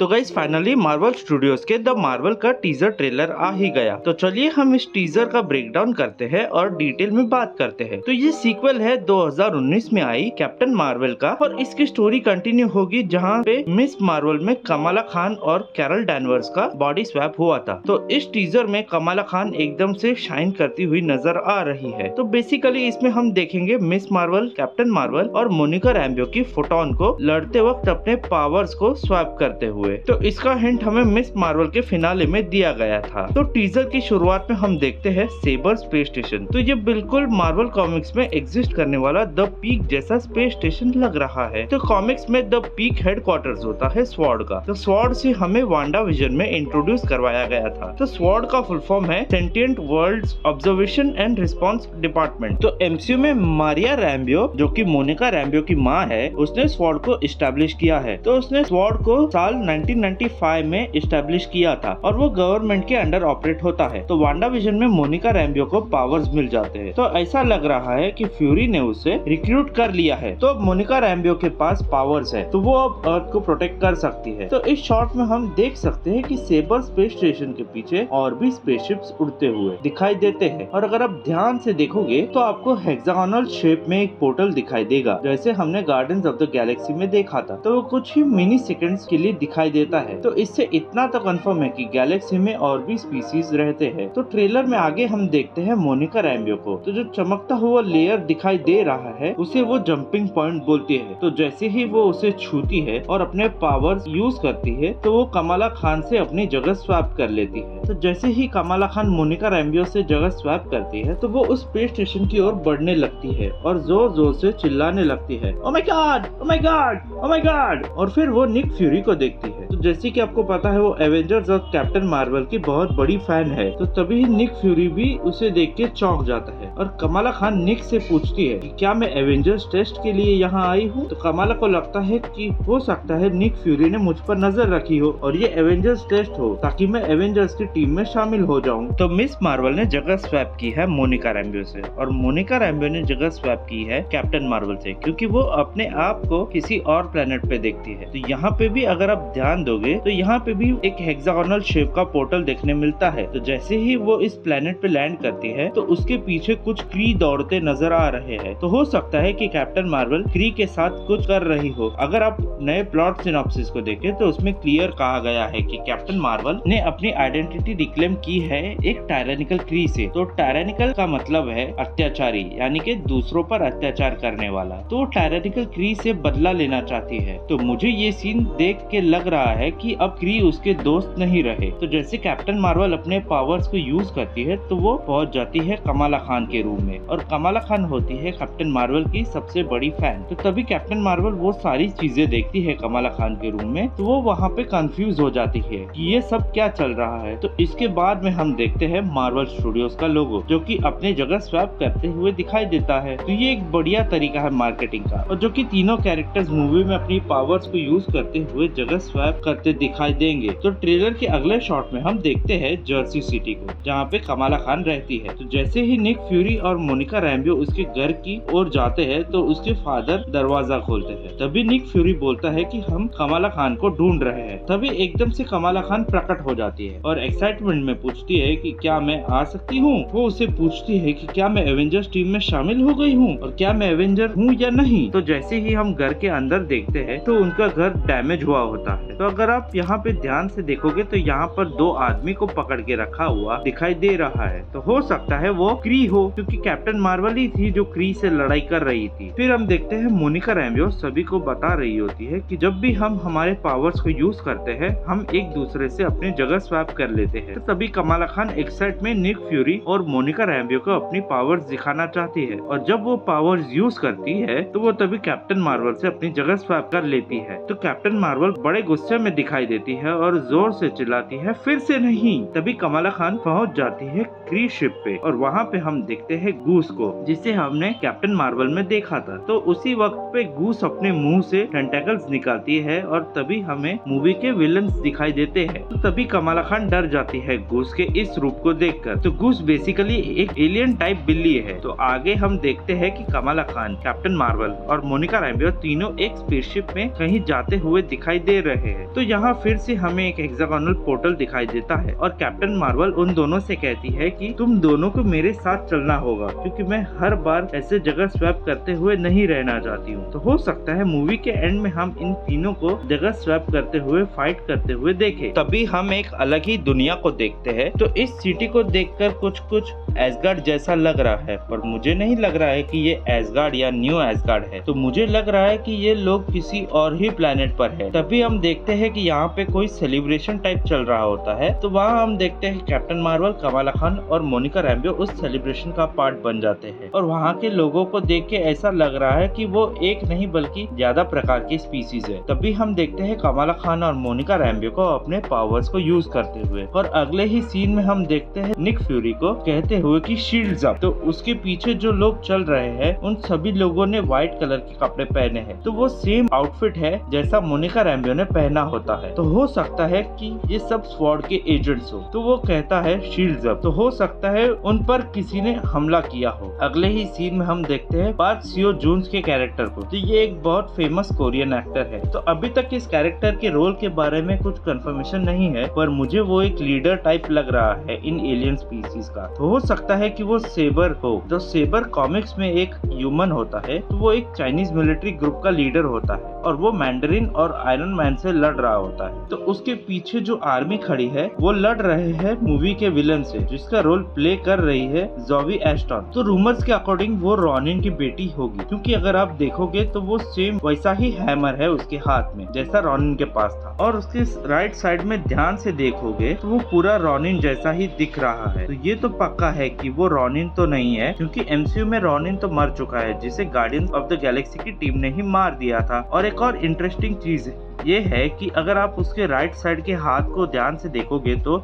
तो guys finally Marvel studios के the Marvel का टीजर ट्रेलर आ ही गया। तो चलिए हम इस टीजर का ब्रेकडाउन करते हैं और डिटेल में बात करते हैं। तो ये सीक्वल है 2019 में आई कैप्टन मार्वल का और इसकी स्टोरी कंटिन्यू होगी जहाँ पे मिस मार्वल में कमाला खान और कैरल डैनवर्स का बॉडी स्वैप हुआ था। तो इस टीजर में कमाला खान एकदम से शाइन करती हुई नजर आ रही है। तो बेसिकली इसमें हम देखेंगे मिस मार्वल, कैप्टन मार्वल और मोनिका रैम्बो की फोटोन को लड़ते वक्त अपने पावर्स को स्वैप करते हुए। तो इसका हिंट हमें मिस मार्वल के फिनाले में दिया गया था। तो टीजर की शुरुआत में हम देखते हैं सेबर स्पेस स्टेशन। तो ये बिल्कुल मार्वल कॉमिक्स में एग्जिस्ट करने वाला द पीक जैसा स्पेस स्टेशन लग रहा है। तो कॉमिक्स में द पीक हेडक्वार्टर्स होता है स्वॉर्ड का। तो स्वॉर्ड से हमें वांडा विजन में इंट्रोड्यूस करवाया गया था। तो स्वॉर्ड का फुल फॉर्म है sentient worlds observation and response department. तो एमसीयू में मारिया रैम्बो जो कि मोनिका रैम्बो की माँ है, उसने स्वॉर्ड को इस्टेब्लिश किया है। तो उसने स्वॉर्ड को साल 1995 में इस्टेब्लिश किया था और वो गवर्नमेंट के अंडर ऑपरेट होता है। तो वांडा विजन में मोनिका रैम्बो को पावर्स मिल जाते हैं। तो ऐसा लग रहा है कि फ्यूरी ने उसे रिक्रूट कर लिया है। तो अब मोनिका रैम्बो के पास पावर्स है, तो वो अब अर्थ को प्रोटेक्ट कर सकती है। तो इस शॉट में हम देख सकते हैं कि सेबर स्पेस स्टेशन के पीछे और भी स्पेसशिप्स उड़ते हुए दिखाई देते हैं। और अगर आप ध्यान से देखोगे तो आपको हेक्सागोनल शेप में एक पोर्टल दिखाई देगा, जैसे हमने गार्डियंस ऑफ द गैलेक्सी में देखा था। तो वो कुछ ही मिनी सेकंड्स के लिए दिखाई देता है। तो इससे इतना तो कंफर्म है कि गैलेक्सी में और भी स्पीसीज रहते हैं। तो ट्रेलर में आगे हम देखते हैं मोनिका रैम्बो को। तो जो चमकता हुआ लेयर दिखाई दे रहा है उसे वो जंपिंग पॉइंट बोलती है। तो जैसे ही वो उसे छूती है और अपने पावर्स यूज करती है तो वो कमाला खान से अपनी जगह स्वैप कर लेती है। तो जैसे ही कमाला खान मोनिका रैम्बो से जगह स्वैप करती है तो वो उस स्पेस स्टेशन की ओर बढ़ने लगती है और जोर जोर से चिल्लाने लगती है, oh my God, oh my God, oh my God. और फिर वो निक फ्यूरी को देखती है। तो जैसे कि आपको पता है वो एवेंजर्स और कैप्टन मार्वल की बहुत बड़ी फैन है। तो तभी निक फ्यूरी भी उसे देख के चौंक जाता है और कमाला खान निक से पूछती है कि क्या मैं एवेंजर्स टेस्ट के लिए यहाँ आई हूँ। तो कमाला को लगता है कि हो सकता है निक फ्यूरी ने मुझ पर नजर रखी हो और ये एवेंजर्स टेस्ट हो ताकि मैं एवेंजर्स की टीम में शामिल हो जाऊँ। तो मिस मार्वल ने जगह स्वैप की है मोनिका रैम्बो से और मोनिका रैम्बो ने जगह स्वैप की है कैप्टन मार्वल से, क्योंकि वो अपने आप को किसी और प्लेनेट पे देखती है। तो यहाँ पे भी अगर आप ध्यान दोगे तो यहाँ पे भी एक हेक्सागोनल शेप का पोर्टल देखने मिलता है। तो जैसे ही वो इस प्लेनेट पे लैंड करती है तो उसके पीछे कुछ क्री दौड़ते नजर आ रहे हैं। तो हो सकता है कि कैप्टन मार्वल क्री के साथ कुछ कर रही हो। अगर आप नए प्लॉट सिनॉप्सिस को देखें तो उसमें क्लियर कहा गया है कि कैप्टन मार्वल ने अपनी आइडेंटिटी रिक्लेम की है एक टायरेनिकल क्री से। तो टायरेनिकल का मतलब है अत्याचारी, यानी कि दूसरों पर अत्याचार करने वाला। तो टायरेनिकल क्री से बदला लेना चाहती है। तो मुझे ये सीन देख के लग रहा है कि अब क्री उसके दोस्त नहीं रहे। तो जैसे कैप्टन मार्वल अपने पावर्स को यूज करती है तो वो पहुंच जाती है कमाला खान के रूम में और कमाला खान होती है कैप्टन मार्वल की सबसे बड़ी फैन। तो तभी कैप्टन मार्वल वो सारी चीजें देखती है कमाला खान के रूम में। तो वो वहाँ पे कंफ्यूज हो जाती है कि ये सब क्या चल रहा है। तो इसके बाद में हम देखते हैं मार्वल स्टूडियोज का लोगो जो कि अपने जगह स्वैप करते हुए दिखाई देता है। तो ये एक बढ़िया तरीका है मार्केटिंग का और जो कि तीनों कैरेक्टर्स मूवी में अपनी पावर्स को यूज करते हुए जगह स्वैप करते दिखाई देंगे। तो ट्रेलर के अगले शॉट में हम देखते हैं जर्सी सिटी को जहाँ पे कमाला खान रहती है। तो जैसे ही निक फ्यूरी और मोनिका रैम्बो उसके घर की ओर जाते हैं तो उसके फादर दरवाजा खोलते हैं। तभी निक फ्यूरी बोलता है कि हम कमाला खान को ढूंढ रहे हैं। तभी एकदम से कमाला खान प्रकट हो जाती है और एक्साइटमेंट में पूछती है कि क्या मैं आ सकती हूँ। वो उसे पूछती है कि क्या मैं एवेंजर्स टीम में शामिल हो गई हूँ और क्या मैं एवेंजर हूँ या नहीं। तो जैसे ही हम घर के अंदर देखते हैं तो उनका घर डैमेज हुआ होता है। तो अगर आप यहाँ पे ध्यान से देखोगे तो यहाँ पर दो आदमी को पकड़ के रखा हुआ दिखाई दे रहा है। तो हो सकता है वो क्री हो, क्योंकि कैप्टन मार्वल ही थी जो क्री से लड़ाई कर रही थी। फिर हम देखते हैं मोनिका रैम्बो सभी को बता रही होती है कि जब भी हम हमारे पावर्स को यूज करते हैं हम एक दूसरे से अपनी जगह स्वैप कर लेते हैं। तो तभी कमाला खान एक्साइट में निक फ्यूरी और मोनिका रैम्बो को अपनी पावर्स दिखाना चाहती है और जब वो पावर्स यूज करती है तो वो तभी कैप्टन मार्वल से अपनी जगह स्वैप कर लेती है। तो कैप्टन मार्वल बड़े गुस्से में दिखाई देती है और जोर से चिल्लाती है, फिर से नहीं। तभी कमाला खान पहुंच जाती है क्री शिप पे और वहाँ पे हम देखते हैं गूस को, जिसे हमने कैप्टन मार्वल में देखा था। तो उसी वक्त पे गूस अपने मुंह से टेंटेकल्स निकालती है और तभी हमें मूवी के विलन्स दिखाई देते हैं। तो तभी कमाला खान डर जाती है गूस के इस रूप को देखकर। तो गूस बेसिकली एक एलियन टाइप बिल्ली है। तो आगे हम देखते हैं कि कमाला खान, कैप्टन मार्वल और मोनिका रैम्बो तीनों एक स्पेसशिप में कहीं जाते हुए दिखाई दे रहे हैं। तो यहाँ फिर से हमें एक हेक्सागोनल पोर्टल दिखाई देता है और कैप्टन मार्वल उन दोनों से कहती है कि तुम दोनों को मेरे साथ चलना होगा, क्योंकि मैं हर बार ऐसे जगह स्वैप करते हुए नहीं रहना चाहती हूँ। तो हो सकता है मूवी के एंड में हम इन तीनों को जगह स्वैप करते हुए फाइट करते हुए देखें। तभी हम एक अलग ही दुनिया को देखते हैं। तो इस सिटी को देखकर कुछ एसगार्ड जैसा लग रहा है, पर मुझे नहीं लग रहा है कि ये एसगार्ड या न्यू एसगार्ड है। तो मुझे लग रहा है कि ये लोग किसी और ही प्लेनेट पर है। तभी हम देखते हैं कि यहाँ पे कोई सेलिब्रेशन टाइप चल रहा होता है। तो वहाँ हम देखते हैं कैप्टन मार्वल, कमाला खान और मोनिका रैम्बो उस सेलिब्रेशन का पार्ट बन जाते हैं। और वहाँ के लोगों को देख के ऐसा लग रहा है कि वो एक नहीं बल्कि ज्यादा प्रकार की स्पीसीज है। तभी हम देखते हैं कमाला खान और मोनिका रैम्बो को अपने पावर्स को यूज करते हुए। और अगले ही सीन में हम देखते हैं निक फ्यूरी को कहते हुए कि शील्ड्स अप। तो उसके पीछे जो लोग चल रहे हैं उन सभी लोगों ने व्हाइट कलर के कपड़े पहने हैं। तो वो सेम आउटफिट है जैसा मोनिका रैम्बो ने पहना होता है। तो हो सकता है कि ये सब स्वॉर्ड के एजेंट्स हो। तो वो कहता है शील्ड्स अप। तो हो सकता है उन पर किसी ने हमला किया हो। अगले ही सीन में हम देखते हैं पार्क सियो जून्स के कैरेक्टर को। तो ये एक बहुत फेमस कोरियन एक्टर है। तो अभी तक इस कैरेक्टर के रोल के बारे में कुछ कंफर्मेशन नहीं है, पर मुझे वो एक लीडर टाइप लग रहा है इन एलियन स्पीसीज का। तो हो सकता है कि वो सेबर हो। तो सेबर कॉमिक्स में एक ह्यूमन होता है। तो वो एक चाइनीज मिलिट्री ग्रुप का लीडर होता है और वो मैंडरिन और आयरन मैन से लड़ रहा होता है। तो उसके पीछे जो आर्मी खड़ी है वो लड़ रहे हैं मूवी के विलन से, जिसका रोल प्ले कर रही है ज़ोवी एस्टन। तो रूमर्स के अकॉर्डिंग वो रॉनिन की बेटी होगी, क्योंकि अगर आप देखोगे तो वो सेम वैसा ही हैमर है उसके हाथ में जैसा रॉनिन के पास था। और उसके राइट साइड में ध्यान से देखोगे तो वो पूरा रॉनिन जैसा ही दिख रहा है। तो ये तो पक्का है कि वो रॉनिन तो नहीं है, क्योंकि एमसीयू में रॉनिन तो मर चुका है, जिसे गार्डियंस ऑफ द गैलेक्सी की टीम ने ही मार दिया था। और एक और इंटरेस्टिंग चीज ये है कि अगर आप उसके राइट साइड के हाथ को ध्यान से देखोगे तो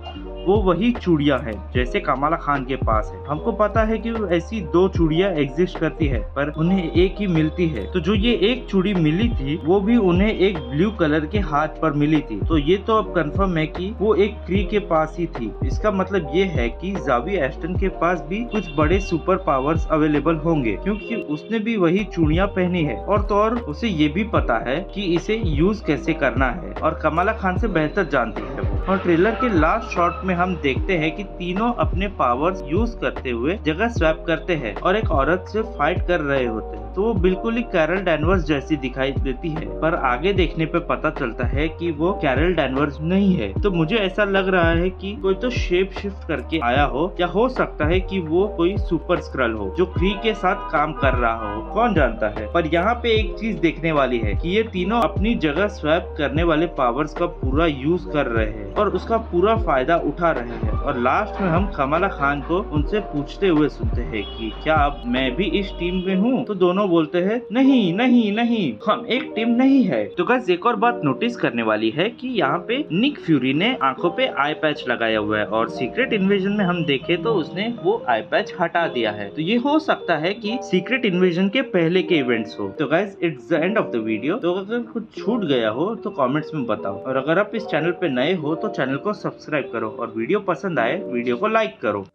वो वही चूड़ियां हैं जैसे कमाला खान के पास है। हमको पता है कि ऐसी दो चूड़ियां एग्जिस्ट करती है, पर उन्हें एक ही मिलती है। तो जो ये एक चूड़ी मिली थी वो भी उन्हें एक ब्लू कलर के हाथ पर मिली थी। तो ये तो अब कंफर्म है कि वो एक क्री के पास ही थी। इसका मतलब ये है कि ज़ोवी एस्टन के पास भी कुछ बड़े सुपर पावर्स अवेलेबल होंगे, क्योंकि उसने भी वही चूड़ियां पहनी है। और तो और उसे ये भी पता है कि इसे यूज कैसे करना है, और कमाला खान से बेहतर जानती है वो। और ट्रेलर के लास्ट शॉट में हम देखते हैं कि तीनों अपने पावर्स यूज करते हुए जगह स्वैप करते हैं और एक औरत से फाइट कर रहे होते हैं। तो वो बिल्कुल ही कैरल डैनवर्स जैसी दिखाई देती है, पर आगे देखने पे पता चलता है कि वो कैरल डैनवर्स नहीं है। तो मुझे ऐसा लग रहा है कि कोई तो शेप शिफ्ट करके आया हो, या हो सकता है कि वो कोई सुपर स्क्रल हो जो क्री के साथ काम कर रहा हो, कौन जानता है। पर यहाँ पे एक चीज देखने वाली है कि ये तीनों अपनी जगह स्वैप करने वाले पावर्स का पूरा यूज कर रहे हैं और उसका पूरा फायदा उठा रहे हैं। और लास्ट में हम कमाला खान को उनसे पूछते हुए सुनते हैं कि क्या अब मैं भी इस टीम में हूँ। तो दोनों बोलते हैं नहीं नहीं नहीं, हम एक टीम नहीं है। तो गाइस एक और बात नोटिस करने वाली है कि यहाँ पे निक फ्यूरी ने आंखों पे आई पैच लगाया हुआ है, और सीक्रेट इन्वेजन में हम देखे तो उसने वो आई पैच हटा दिया है। तो ये हो सकता है कि सीक्रेट इन्वेजन के पहले के इवेंट्स हो। तो guys it's the end of the video. तो अगर कुछ छूट गया हो तो कमेंट्स में बताओ, और अगर आप इस चैनल पे नए हो तो चैनल को सब्सक्राइब करो, और वीडियो पसंद आए वीडियो को लाइक करो।